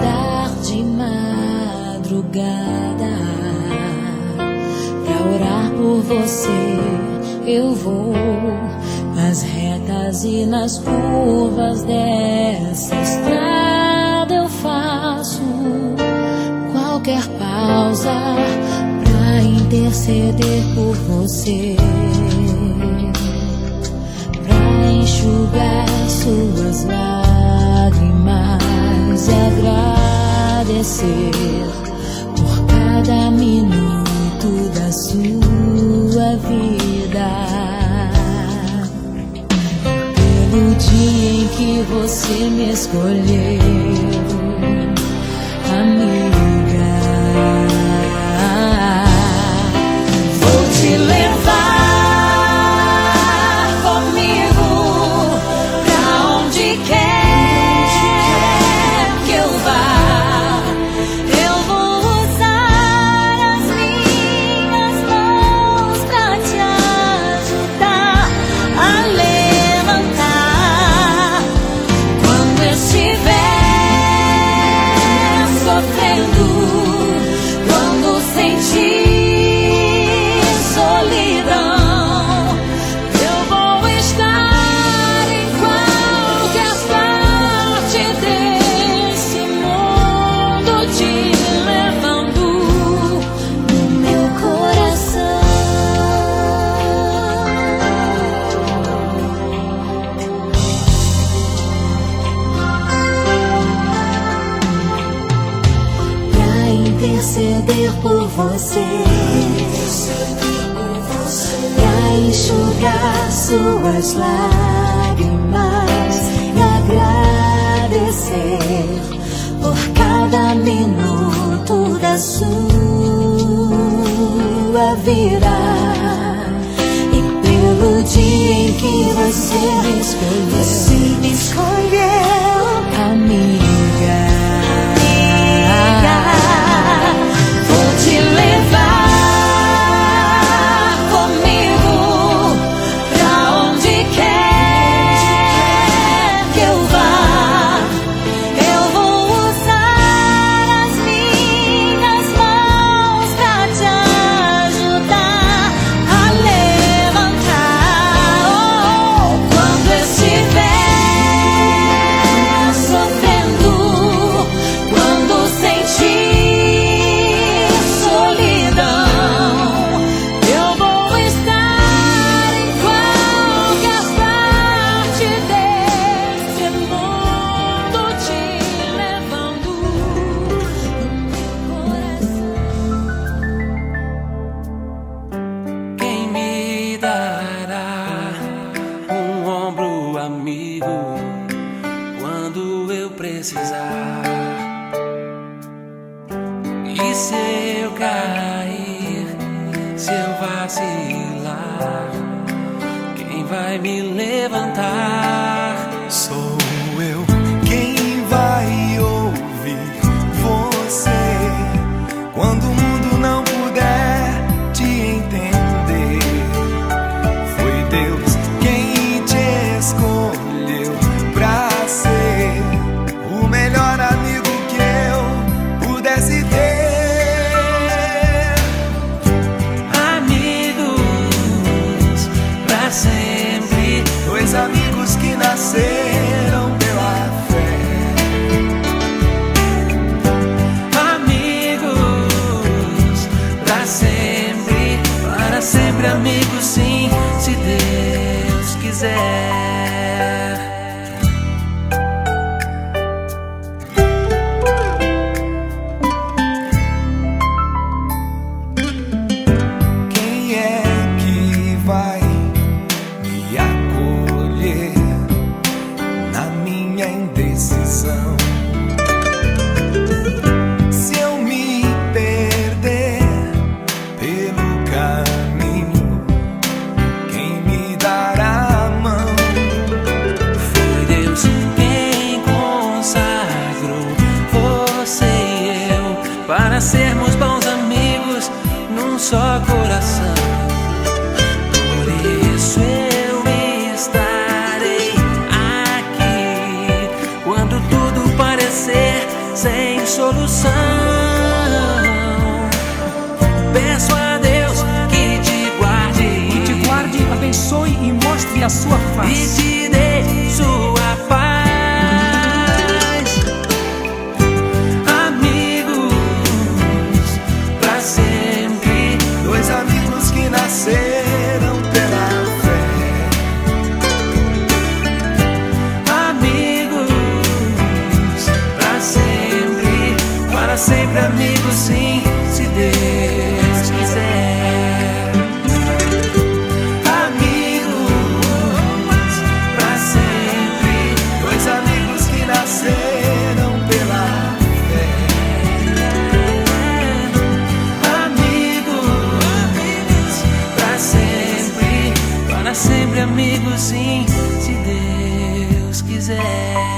acordar de madrugada pra orar por você. Eu vou nas retas e nas curvas dessa estrada. Eu faço qualquer pausa pra interceder por você, pra enxugar suas lágrimas e agradecer por cada minuto da sua vida, pelo dia em que você me escolheu, amiga. Vou te levar comigo pra onde quer que eu vá. Eu vou usar as minhas mãos pra te ajudar a levantar quando estiver sofrendo, quando sentir solidão. Eu vou estar em qualquer parte desse mundo, te levando no meu coração. Pra interceder por você, pra enxugar suas lágrimas e agradecer por cada minuto da sua vida, e pelo dia em que você me escolheu, amiga. Vou te levar comigo pra onde quer que eu vá. Eu vou usar as minhas mãos pra te ajudar a levantar. Quando estiver sofrendo, quando sentir solidão, eu vou estar em qualquer parte desse mundo, te levando no meu coração. Quem me dará um ombro amigo quando eu precisar? E se eu cair, se eu vacilar, quem vai me levantar? Sou eu quem vai ouvir você quando o mundo não puder te entender. Foi Deus quem te escolheu pra ser o melhor amigo que eu pudesse ter. Amigos pra sempre, Dois amigos que nasceram pela fé. amigos pra sempre, para sempre amigos, sim, se Deus quiser. Quem é que vai me acolher na minha indecisão? Se eu me perder pelo caminho, quem me dará a mão? Foi Deus quem consagrou você e eu para sermos bons amigos num só coração. Por isso eu estarei aqui quando tudo parecer sem solução. Peço a Deus que te guarde, Abençoe e mostre a sua e face. te dê sua paz. Amigos pra sempre, Dois amigos que nasceram pela fé. amigos pra sempre, para sempre amigos, sim, se Deus quiser. Amigos pra sempre, Dois amigos que nasceram pela fé. amigos pra sempre amigos, sim, se Deus quiser.